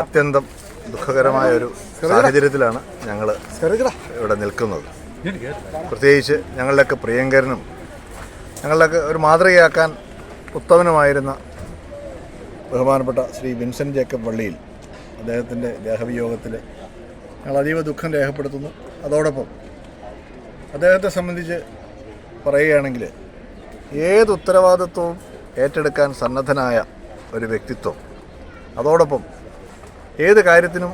അത്യന്തം ദുഃഖകരമായ ഒരു സാഹചര്യത്തിലാണ് ഞങ്ങൾ ഇവിടെ നിൽക്കുന്നത്. പ്രത്യേകിച്ച് ഞങ്ങളുടെയൊക്കെ പ്രിയങ്കരനും ഞങ്ങളുടെയൊക്കെ ഒരു മാതൃകയാക്കാൻ ഉത്തമനുമായിരുന്ന ബഹുമാനപ്പെട്ട ശ്രീ വിൻസെൻ്റ് ജേക്കബ് വള്ളിയിൽ അദ്ദേഹത്തിൻ്റെ ദേഹവിയോഗത്തിൽ ഞങ്ങൾ അതീവ ദുഃഖം രേഖപ്പെടുത്തുന്നു. അതോടൊപ്പം അദ്ദേഹത്തെ സംബന്ധിച്ച് പറയുകയാണെങ്കിൽ ഏത് ഉത്തരവാദിത്വവും ഏറ്റെടുക്കാൻ സന്നദ്ധനായ ഒരു വ്യക്തിത്വം, അതോടൊപ്പം ഏത് കാര്യത്തിനും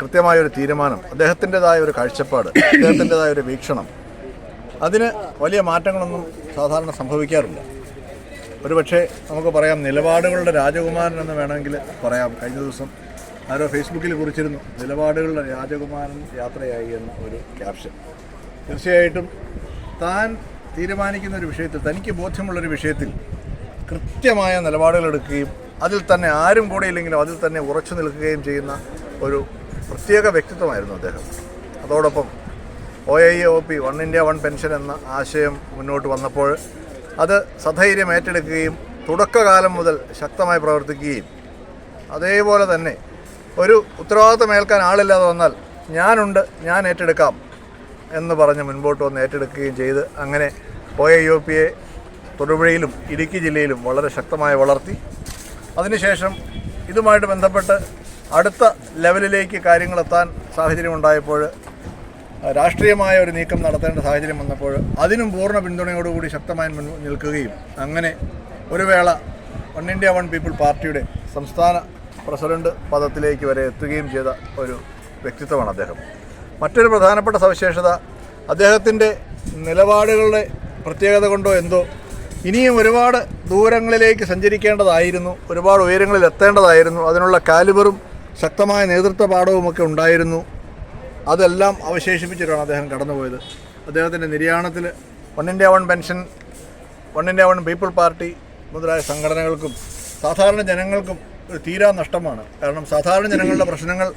കൃത്യമായൊരു തീരുമാനം, അദ്ദേഹത്തിൻ്റെതായ ഒരു കാഴ്ചപ്പാട്, അദ്ദേഹത്തിൻ്റെതായ ഒരു വീക്ഷണം, അതിന് വലിയ മാറ്റങ്ങളൊന്നും സാധാരണ സംഭവിക്കാറില്ല. ഒരുപക്ഷെ നമുക്ക് പറയാം നിലപാടുകളുടെ രാജകുമാരൻ എന്ന് വേണമെങ്കിൽ പറയാം. കഴിഞ്ഞ ദിവസം ആരോ ഫേസ്ബുക്കിൽ കുറിച്ചിരുന്നു, നിലപാടുകളുടെ രാജകുമാരൻ യാത്രയായി എന്ന ഒരു ക്യാപ്ഷൻ. തീർച്ചയായിട്ടും താൻ തീരുമാനിക്കുന്ന ഒരു വിഷയത്തിൽ, തനിക്ക് ബോധ്യമുള്ളൊരു വിഷയത്തിൽ കൃത്യമായ നിലപാടുകൾ എടുക്കുകയും അതിൽ തന്നെ ആരും കൂടെ ഇല്ലെങ്കിലും അതിൽ തന്നെ ഉറച്ചു നിൽക്കുകയും ചെയ്യുന്ന ഒരു പ്രത്യേക വ്യക്തിത്വമായിരുന്നു അദ്ദേഹം. അതോടൊപ്പം OIOP 1 India 1 പെൻഷൻ എന്ന ആശയം മുന്നോട്ട് വന്നപ്പോൾ അത് സധൈര്യം ഏറ്റെടുക്കുകയും തുടക്കകാലം മുതൽ ശക്തമായി പ്രവർത്തിക്കുകയും അതേപോലെ തന്നെ ഒരു ഉത്തരവാദിത്തം ഏൽക്കാൻ ആളില്ലാതെ വന്നാൽ ഞാനുണ്ട്, ഞാൻ ഏറ്റെടുക്കാം എന്ന് പറഞ്ഞ് മുൻപോട്ട് വന്ന് ഏറ്റെടുക്കുകയും ചെയ്ത് അങ്ങനെ OIOPയെ തൊടുപുഴയിലും ഇടുക്കി ജില്ലയിലും വളരെ ശക്തമായി വളർത്തി. അതിനുശേഷം ഇതുമായിട്ട് ബന്ധപ്പെട്ട് അടുത്ത ലെവലിലേക്ക് കാര്യങ്ങളെത്താൻ സാഹചര്യമുണ്ടായപ്പോൾ, രാഷ്ട്രീയമായ ഒരു നീക്കം നടത്തേണ്ട സാഹചര്യം വന്നപ്പോൾ അതിനും പൂർണ്ണ പിന്തുണയോടുകൂടി ശക്തമായി നിൽക്കുകയും അങ്ങനെ ഒരു വേള 1 India 1 People പാർട്ടിയുടെ സംസ്ഥാന പ്രസിഡന്റ് പദത്തിലേക്ക് വരെ എത്തുകയും ചെയ്ത ഒരു വ്യക്തിത്വമാണ് അദ്ദേഹം. മറ്റൊരു പ്രധാനപ്പെട്ട സവിശേഷത, അദ്ദേഹത്തിൻ്റെ നിലപാടുകളുടെ പ്രത്യേകത കൊണ്ടോ എന്തോ ഇനിയും ഒരുപാട് ദൂരങ്ങളിലേക്ക് സഞ്ചരിക്കേണ്ടതായിരുന്നു, ഒരുപാട് ഉയരങ്ങളിൽ എത്തേണ്ടതായിരുന്നു. അതിനുള്ള കാലിബറും ശക്തമായ നേതൃത്വ പാഠവുമൊക്കെ ഉണ്ടായിരുന്നു. അതെല്ലാം അവശേഷിപ്പിച്ചിട്ടാണ് അദ്ദേഹം കടന്നുപോയത്. അദ്ദേഹത്തിൻ്റെ നിര്യാണത്തിൽ 1 India 1 pension, 1 India 1 people party മുതലായ സംഘടനകൾക്കും സാധാരണ ജനങ്ങൾക്കും ഒരു തീരാ നഷ്ടമാണ്. കാരണം സാധാരണ ജനങ്ങളുടെ പ്രശ്നങ്ങൾ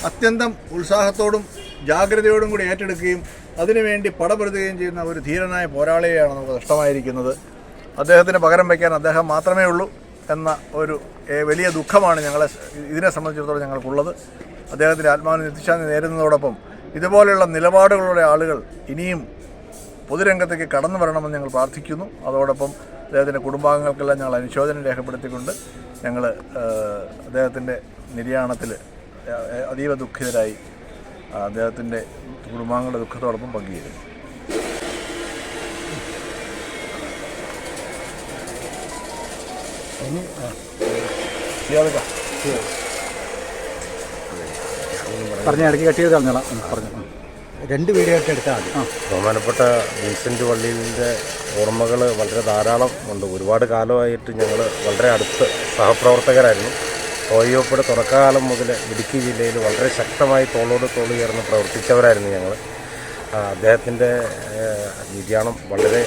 അത്യന്തം ഉത്സാഹത്തോടും ജാഗ്രതയോടും കൂടി ഏറ്റെടുക്കുകയും അതിനുവേണ്ടി പടപെടുത്തുകയും ചെയ്യുന്ന ഒരു ധീരനായ പോരാളിയെയാണ് നമുക്ക് നഷ്ടമായിരിക്കുന്നത്. അദ്ദേഹത്തിന് പകരം വയ്ക്കാൻ അദ്ദേഹം മാത്രമേ ഉള്ളൂ എന്ന ഒരു വലിയ ദുഃഖമാണ് ഇതിനെ സംബന്ധിച്ചിടത്തോളം ഞങ്ങൾക്കുള്ളത്. അദ്ദേഹത്തിൻ്റെ ആത്മാവിന് നിത്യശാന്തി നേരുന്നതോടൊപ്പം ഇതുപോലെയുള്ള നിലപാടുകളുടെ ആളുകൾ ഇനിയും പൊതുരംഗത്തേക്ക് കടന്നു വരണമെന്ന് ഞങ്ങൾ പ്രാർത്ഥിക്കുന്നു. അതോടൊപ്പം അദ്ദേഹത്തിൻ്റെ കുടുംബാംഗങ്ങൾക്കെല്ലാം ഞങ്ങൾ അനുശോചനം രേഖപ്പെടുത്തിക്കൊണ്ട് ഞങ്ങൾ അദ്ദേഹത്തിൻ്റെ നിര്യാണത്തിൽ അതീവ ദുഃഖിതരായി അദ്ദേഹത്തിൻ്റെ കുടുംബാംഗങ്ങളുടെ ദുഃഖത്തോടൊപ്പം പങ്കുചേരുന്നു. പറഞ്ഞ ഇടയ്ക്ക് കട്ട് ചെയ്ത് കളഞ്ഞോളാം. പറഞ്ഞു 2 വീഡിയോ ആയിട്ട് എടുത്താൽ മതി. ബഹുമാനപ്പെട്ട വിൻസെൻ്റ് വള്ളിയിലിൻ്റെ ഓർമ്മകൾ വളരെ ധാരാളം ഉണ്ട്. ഒരുപാട് കാലമായിട്ട് ഞങ്ങൾ വളരെ അടുത്ത് സഹപ്രവർത്തകരായിരുന്നു. OIOPയുടെ തുടക്കകാലം മുതൽ ഇടുക്കി ജില്ലയിൽ വളരെ ശക്തമായി തോളോട് തോൾ ചേർന്ന് പ്രവർത്തിച്ചവരായിരുന്നു ഞങ്ങൾ. അദ്ദേഹത്തിൻ്റെ നിര്യാണം വളരെ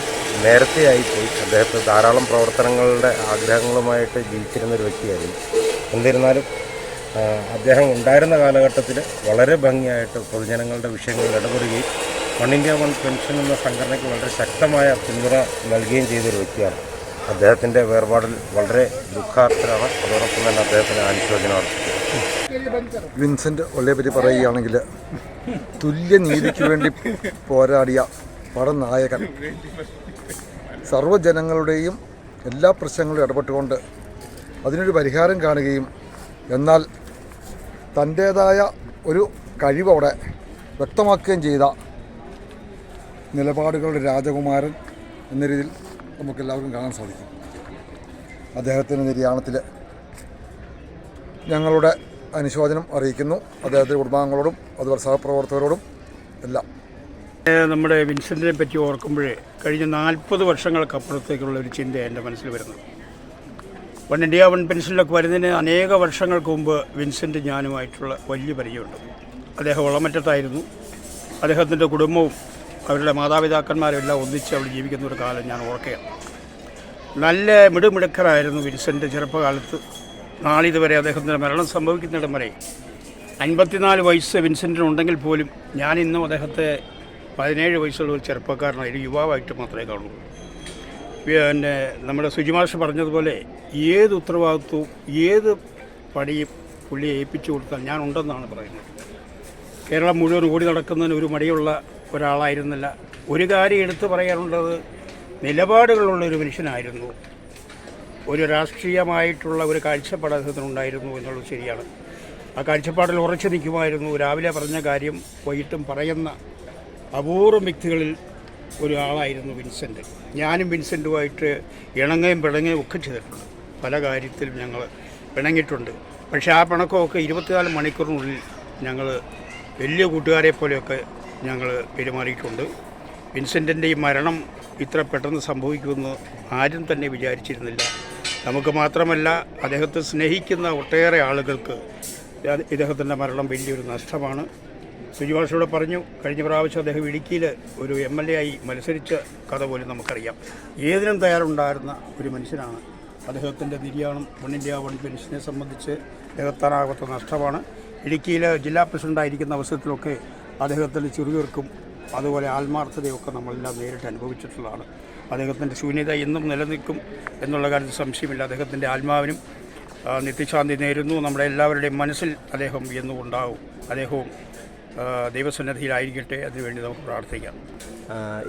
നേരത്തെയായിപ്പോയി. അദ്ദേഹത്തെ ധാരാളം പ്രവർത്തനങ്ങളുടെ ആഗ്രഹങ്ങളുമായിട്ട് ജീവിച്ചിരുന്നൊരു വ്യക്തിയായിരുന്നു. എന്നിരുന്നാലും അദ്ദേഹം ഉണ്ടായിരുന്ന കാലഘട്ടത്തിൽ വളരെ ഭംഗിയായിട്ട് പൊതുജനങ്ങളുടെ വിഷയങ്ങളിൽ ഇടപെടുകയും 1 India 1 പെൻഷൻ എന്ന സംഘടനയ്ക്ക് വളരെ ശക്തമായ പിന്തുണ നൽകുകയും ചെയ്തൊരു വ്യക്തിയാണ്. അദ്ദേഹത്തിൻ്റെ വേർപാടിൽ വളരെ ദുഃഖാർത്തരാണ്. അതോടൊപ്പം തന്നെ അദ്ദേഹത്തിന് അനുശോചനം അർപ്പിക്കുന്നു. വിൻസെൻ്റ് വള്ളിയെപ്പറ്റി പറയുകയാണെങ്കിൽ തുല്യനീതിക്ക് വേണ്ടി പോരാടിയ പടനായകൻ, സർവ്വജനങ്ങളുടെയും എല്ലാ പ്രശ്നങ്ങളും ഇടപെട്ടുകൊണ്ട് അതിനൊരു പരിഹാരം കാണുകയും എന്നാൽ തൻ്റേതായ ഒരു കഴിവോടെ വ്യക്തമാക്കുകയും ചെയ്ത നിലപാടുകളുടെ രാജകുമാരൻ എന്ന രീതിയിൽ നമുക്കെല്ലാവർക്കും കാണാൻ സാധിക്കും. അദ്ദേഹത്തിൻ്റെ നിര്യാണത്തിൽ ഞങ്ങളുടെ അനുശോചനം അറിയിക്കുന്നു. അദ്ദേഹത്തിൻ്റെ കുടുംബാംഗങ്ങളോടും അതുപോലെ സഹപ്രവർത്തകരോടും എല്ലാം. നമ്മുടെ വിൻസെൻറ്റിനെ പറ്റി ഓർക്കുമ്പോഴേ കഴിഞ്ഞ 40 വർഷങ്ങൾക്കപ്പുറത്തേക്കുള്ള ഒരു ചിന്ത എൻ്റെ മനസ്സിൽ വരുന്നത്. 1 India 1 പെൻഷനിലൊക്കെ വരുന്നതിന് അനേക വർഷങ്ങൾക്ക് മുമ്പ് വിൻസെൻ്റ് ഞാനുമായിട്ടുള്ള വലിയ പരിചയമുണ്ട്. അദ്ദേഹം വളമറ്റത്തായിരുന്നു. അദ്ദേഹത്തിൻ്റെ കുടുംബവും അവരുടെ മാതാപിതാക്കന്മാരും എല്ലാം ഒന്നിച്ച് അവിടെ ജീവിക്കുന്ന ഒരു കാലം ഞാൻ ഓർക്കുകയാണ്. നല്ല മിടുമിടുക്കരായിരുന്നു വിൻസെൻ്റ് ചെറുപ്പകാലത്ത്. നാളിതുവരെ അദ്ദേഹത്തിൻ്റെ മരണം സംഭവിക്കുന്നിടം വരെ 54 വയസ്സ് വിൻസെൻറ്റിനുണ്ടെങ്കിൽ പോലും ഞാനിന്നും അദ്ദേഹത്തെ 17 വയസ്സുള്ള ഒരു ചെറുപ്പക്കാരനായി, ഒരു യുവാവായിട്ട് മാത്രമേ കാണുള്ളൂ. പിന്നെ നമ്മുടെ സുജിമാഷ് പറഞ്ഞതുപോലെ ഏത് ഉത്തരവാദിത്വവും ഏത് പണിയും പുള്ളിയെ ഏൽപ്പിച്ചു കൊടുത്താൽ ഞാനുണ്ടെന്നാണ് പറയുന്നത്. കേരളം മുഴുവൻ ഓടി നടക്കുന്നതിന് ഒരു മടിയുള്ള ഒരാളായിരുന്നില്ല. ഒരു കാര്യം എടുത്തു പറയാനുള്ളത്, നിലപാടുകളുള്ളൊരു മനുഷ്യനായിരുന്നു. ഒരു രാഷ്ട്രീയമായിട്ടുള്ള ഒരു കാഴ്ചപ്പാട് അദ്ദേഹത്തിനുണ്ടായിരുന്നു എന്നുള്ളത് ശരിയാണ്. ആ കാഴ്ചപ്പാടിൽ ഉറച്ചു നിൽക്കുമായിരുന്നു. രാവിലെ പറഞ്ഞ കാര്യം വൈകിട്ടും പറയുന്ന അപൂർവം വ്യക്തികളിൽ ഒരാളായിരുന്നു വിൻസെൻ്റ്. ഞാനും വിൻസെൻ്റുമായിട്ട് ഇണങ്ങുകയും പിണങ്ങുകയും ഒക്കെ ചെയ്തിട്ടുണ്ട്. പല കാര്യത്തിലും ഞങ്ങൾ പിണങ്ങിയിട്ടുണ്ട്. പക്ഷേ ആ പിണക്കമൊക്കെ 24 മണിക്കൂറിനുള്ളിൽ ഞങ്ങൾ വലിയ കൂട്ടുകാരെ പോലെയൊക്കെ ഞങ്ങൾ പെരുമാറിയിട്ടുണ്ട്. വിൻസെൻ്റിൻ്റെ ഈ മരണം ഇത്ര പെട്ടെന്ന് സംഭവിക്കുമെന്ന് ആരും തന്നെ വിചാരിച്ചിരുന്നില്ല. നമുക്ക് മാത്രമല്ല, അദ്ദേഹത്തെ സ്നേഹിക്കുന്ന ഒട്ടേറെ ആളുകൾക്ക് ഇദ്ദേഹത്തിൻ്റെ മരണം വലിയൊരു നഷ്ടമാണ്. സുജിഭാഷയോട് പറഞ്ഞു, കഴിഞ്ഞ പ്രാവശ്യം അദ്ദേഹം ഇടുക്കിയിൽ ഒരു MLA ആയി മത്സരിച്ച കഥ പോലും നമുക്കറിയാം. ഏതിനും തയ്യാറുണ്ടായിരുന്ന ഒരു മനുഷ്യനാണ്. അദ്ദേഹത്തിൻ്റെ നിര്യാണം വൺ ഇന്ത്യ വൺ പെൻഷനെ സംബന്ധിച്ച് നികത്താനാകാത്ത നഷ്ടമാണ്. ഇടുക്കിയിൽ ജില്ലാ പ്രസിഡൻ്റായിരിക്കുന്ന അവസരത്തിലൊക്കെ അദ്ദേഹത്തിൻ്റെ ചെറുകീർക്കും അതുപോലെ ആത്മാർത്ഥതയൊക്കെ നമ്മളെല്ലാം നേരിട്ട് അനുഭവിച്ചിട്ടുള്ളതാണ്. അദ്ദേഹത്തിൻ്റെ ശൂന്യത എന്നും നിലനിൽക്കും എന്നുള്ള കാര്യത്തിൽ സംശയമില്ല. അദ്ദേഹത്തിൻ്റെ ആത്മാവിനും നിത്യശാന്തി നേരുന്നു. നമ്മുടെ എല്ലാവരുടെയും മനസ്സിൽ അദ്ദേഹം എന്നും ഉണ്ടാവും. അദ്ദേഹവും ദൈവസന്നിധിയിലായിരിക്കട്ടെ. അതിനുവേണ്ടി നമുക്ക് പ്രാർത്ഥിക്കാം.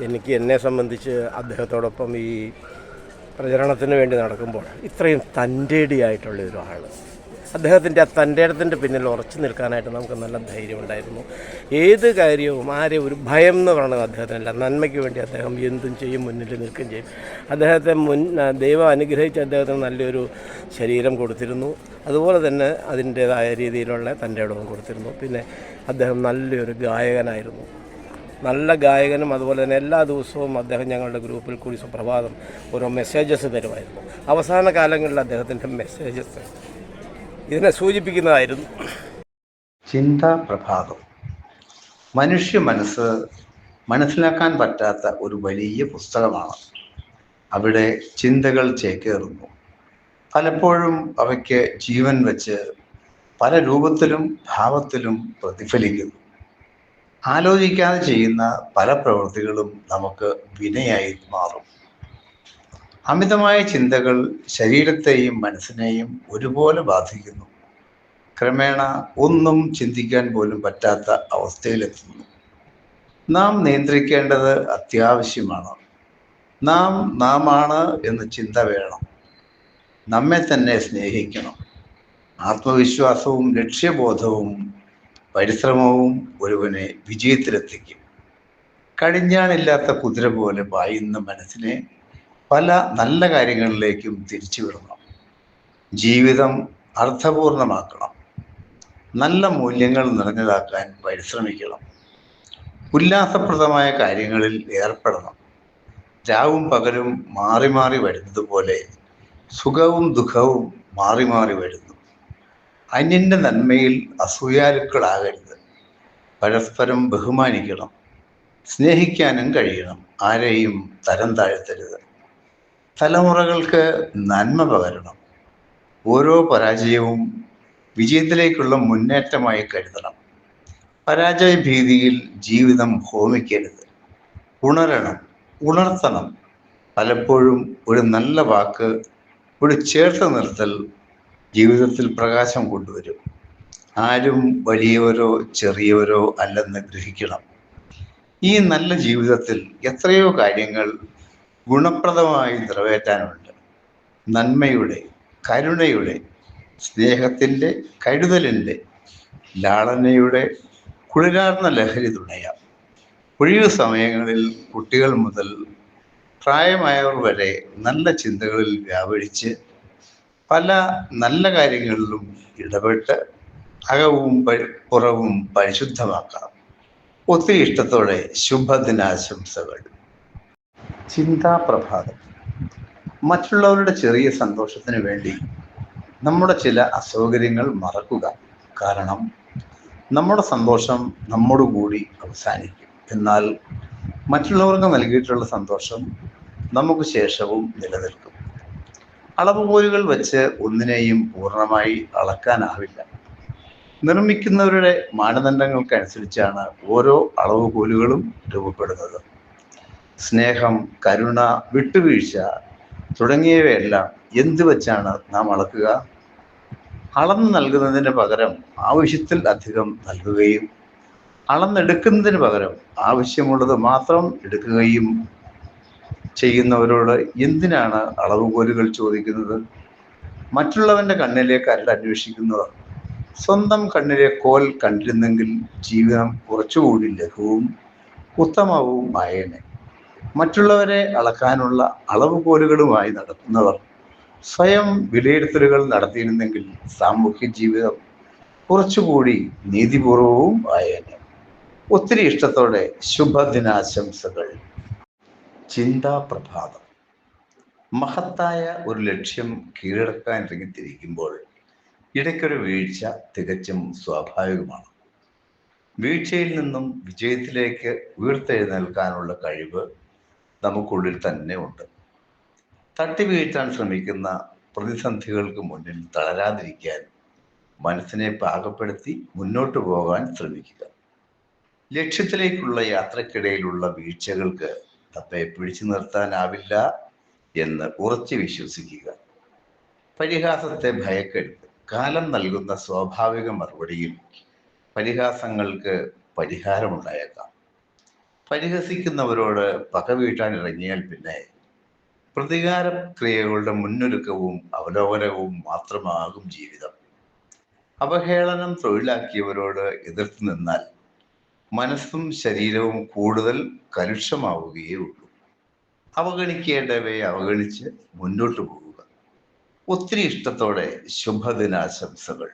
എനിക്ക് എന്നെ സംബന്ധിച്ച് അദ്ദേഹത്തോടൊപ്പം ഈ പ്രചരണത്തിന് വേണ്ടി നടക്കുമ്പോൾ ഇത്രയും തൻ്റേടിയായിട്ടുള്ള ഒരാൾ, അദ്ദേഹത്തിൻ്റെ ആ തൻ്റേടത്തിൻ്റെ പിന്നിൽ ഉറച്ചു നിൽക്കാനായിട്ട് നമുക്ക് നല്ല ധൈര്യമുണ്ടായിരുന്നു. ഏത് കാര്യവും ആരെയും ഒരു ഭയം എന്ന് പറയുന്നത് അദ്ദേഹത്തിനല്ല. നന്മയ്ക്ക് വേണ്ടി അദ്ദേഹം എന്തും ചെയ്യും, മുന്നിൽ നിൽക്കുകയും ചെയ്യും. അദ്ദേഹത്തെ ദൈവം അനുഗ്രഹിച്ച് അദ്ദേഹത്തിന് നല്ലൊരു ശരീരം കൊടുത്തിരുന്നു. അതുപോലെ തന്നെ അതിൻ്റേതായ രീതിയിലുള്ള തൻ്റെ ഇടവും കൊടുത്തിരുന്നു. പിന്നെ അദ്ദേഹം നല്ലൊരു ഗായകനായിരുന്നു. നല്ല ഗായകനും അതുപോലെ തന്നെ എല്ലാ ദിവസവും അദ്ദേഹം ഞങ്ങളുടെ ഗ്രൂപ്പിൽ കൂടി സുപ്രഭാതം ഓരോ മെസ്സേജസ് തരുമായിരുന്നു. അവസാന കാലങ്ങളിൽ അദ്ദേഹത്തിൻ്റെ മെസ്സേജസ് ഇതിനെ സൂചിപ്പിക്കുന്നതായിരുന്നു. ചിന്താ പ്രഭാതം. മനുഷ്യ മനസ്സ് മനസ്സിലാക്കാൻ പറ്റാത്ത ഒരു വലിയ പുസ്തകമാണ്. അവിടെ ചിന്തകൾ ചേക്കേറുന്നു. പലപ്പോഴും അവയ്ക്ക് ജീവൻ വെച്ച് പല രൂപത്തിലും ഭാവത്തിലും പ്രതിഫലിക്കുന്നു. ആലോചിക്കാതെ ചെയ്യുന്ന പല പ്രവൃത്തികളും നമുക്ക് വിനയായി മാറും. അമിതമായ ചിന്തകൾ ശരീരത്തെയും മനസ്സിനെയും ഒരുപോലെ ബാധിക്കുന്നു. ക്രമേണ ഒന്നും ചിന്തിക്കാൻ പോലും പറ്റാത്ത അവസ്ഥയിലെത്തുന്നു. നാം നിയന്ത്രിക്കേണ്ടത് അത്യാവശ്യമാണ്. നാമാണ് എന്ന് ചിന്ത വേണം. നമ്മെ തന്നെ സ്നേഹിക്കണം. ആത്മവിശ്വാസവും ലക്ഷ്യബോധവും പരിശ്രമവും ഒരുവനെ വിജയത്തിലെത്തിക്കും. കടിഞ്ഞാണില്ലാത്ത കുതിര പോലെ പായുന്ന മനസ്സിനെ പല നല്ല കാര്യങ്ങളിലേക്കും തിരിച്ചുവിടണം. ജീവിതം അർത്ഥപൂർണമാക്കണം. നല്ല മൂല്യങ്ങൾ നിറഞ്ഞതാക്കാൻ പരിശ്രമിക്കണം. ഉല്ലാസപ്രദമായ കാര്യങ്ങളിൽ ഏർപ്പെടണം. രാവും പകലും മാറി മാറി വരുന്നത് പോലെ സുഖവും ദുഃഖവും മാറി മാറി വരുന്നു. അന്യൻ്റെ നന്മയിൽ അസൂയാലുക്കളാകരുത്. പരസ്പരം ബഹുമാനിക്കണം. സ്നേഹിക്കാനും കഴിയണം. ആരെയും തരം താഴ്ത്തരുത്. തലമുറകൾക്ക് നന്മ പകരണം. ഓരോ പരാജയവും വിജയത്തിലേക്കുള്ള മുന്നേറ്റമായി കരുതണം. പരാജയ ഭീതിയിൽ ജീവിതം ഹോമിക്കരുത്. ഉണർത്തണം. പലപ്പോഴും ഒരു നല്ല വാക്ക്, ഒരു ചേർത്ത് നിർത്തൽ ജീവിതത്തിൽ പ്രകാശം കൊണ്ടുവരും. ആരും വലിയവരോ ചെറിയവരോ അല്ലെന്ന് ഗ്രഹിക്കണം. ഈ നല്ല ജീവിതത്തിൽ എത്രയോ കാര്യങ്ങൾ ഗുണപ്രദമായി നിറവേറ്റാനുണ്ട്. നന്മയുടെ, കരുണയുടെ, സ്നേഹത്തിൻ്റെ, കരുതലിൻ്റെ, ലാളനയുടെ കുളിരാർന്ന ലഹരി തുണയാം. ഒഴിവു സമയങ്ങളിൽ കുട്ടികൾ മുതൽ പ്രായമായവർ വരെ നല്ല ചിന്തകളിൽ വ്യാപരിച്ച് പല നല്ല കാര്യങ്ങളിലും ഇടപെട്ട് അകവും പുറവും പരിശുദ്ധമാക്കണം. ഒത്തിരി ഇഷ്ടത്തോടെ ശുഭദിനാശംസകൾ. ചിന്താ പ്രഭാതം. മറ്റുള്ളവരുടെ ചെറിയ സന്തോഷത്തിന് വേണ്ടി നമ്മുടെ ചില അസൗകര്യങ്ങൾ മറക്കുക. കാരണം നമ്മുടെ സന്തോഷം നമ്മോടുകൂടി അവസാനിക്കും. എന്നാൽ മറ്റുള്ളവർക്ക് നൽകിയിട്ടുള്ള സന്തോഷം നമുക്ക് ശേഷവും നിലനിൽക്കും. അളവുകോലുകൾ വെച്ച് ഒന്നിനെയും പൂർണ്ണമായി അളക്കാനാവില്ല. നിർമ്മിക്കുന്നവരുടെ മാനദണ്ഡങ്ങൾക്കനുസരിച്ചാണ് ഓരോ അളവുകോലുകളും രൂപപ്പെടുന്നത്. സ്നേഹം, കരുണ, വിട്ടുവീഴ്ച തുടങ്ങിയവയെല്ലാം എന്ത് വെച്ചാണ് നാം അളക്കുക? അളന്ന് നൽകുന്നതിന് പകരം ആവശ്യത്തിൽ അധികം നൽകുകയും അളന്നെടുക്കുന്നതിന് പകരം ആവശ്യമുള്ളത് മാത്രം എടുക്കുകയും ചെയ്യുന്നവരോട് എന്തിനാണ് അളവുകോലുകൾ ചോദിക്കുന്നത്? മറ്റുള്ളവന്റെ കണ്ണിലെ കരട് അന്വേഷിക്കുന്നവർ സ്വന്തം കണ്ണിലെ കോൽ കണ്ടിരുന്നെങ്കിൽ ജീവിതം കുറച്ചുകൂടി ലഘുവും ഉത്തമവും ആയേനെ. മറ്റുള്ളവരെ അളക്കാനുള്ള അളവുകോലുകളുമായി നടത്തുന്നവർ സ്വയം വിലയിരുത്തലുകൾ നടത്തിയിരുന്നെങ്കിൽ സാമൂഹ്യ ജീവിതം കുറച്ചുകൂടി നീതിപൂർവവും ആയേനെ. ഒത്തിരി ഇഷ്ടത്തോടെ ശുഭദിനാശംസകൾ. ചിന്താ പ്രഭാതം. മഹത്തായ ഒരു ലക്ഷ്യം കീഴടക്കാൻ ഇറങ്ങിത്തിരിക്കുമ്പോൾ ഇടയ്ക്കൊരു വീഴ്ച തികച്ചും സ്വാഭാവികമാണ്. വീഴ്ചയിൽ നിന്നും വിജയത്തിലേക്ക് ഉയർത്തെഴുന്നേൽക്കാനുള്ള കഴിവ് നമുക്കുള്ളിൽ തന്നെ ഉണ്ട്. തട്ടി വീഴ്ത്താൻ ശ്രമിക്കുന്ന പ്രതിസന്ധികൾക്ക് മുന്നിൽ തളരാതിരിക്കാൻ മനസ്സിനെ പാകപ്പെടുത്തി മുന്നോട്ട് പോകാൻ ശ്രമിക്കുക. ലക്ഷ്യത്തിലേക്കുള്ള യാത്രക്കിടയിലുള്ള വീഴ്ചകൾക്ക് നമ്മെ പിടിച്ചു നിർത്താനാവില്ല എന്ന് ഉറച്ചു വിശ്വസിക്കുക. പരിഹാസത്തെ ഭയക്കരുത്. കാലം നൽകുന്ന സ്വാഭാവിക മറുപടിയിൽ പരിഹാസങ്ങൾക്ക് പരിഹാരമുണ്ടായേക്കാം. പരിഹസിക്കുന്നവരോട് പകവീട്ടാൻ ഇറങ്ങിയാൽ പിന്നെ പ്രതികാര ക്രിയകളുടെ മുന്നൊരുക്കവും അവലോകനവും മാത്രമാകും ജീവിതം. അവഹേളനം തൊഴിലാക്കിയവരോട് എതിർത്ത് നിന്നാൽ മനസ്സും ശരീരവും കൂടുതൽ കലുഷമാവുകയേ ഉള്ളൂ. അവഗണിക്കേണ്ടവയെ അവഗണിച്ച് മുന്നോട്ട് പോവുക. ഒത്തിരി ഇഷ്ടത്തോടെ ശുഭദിനാശംസകൾ.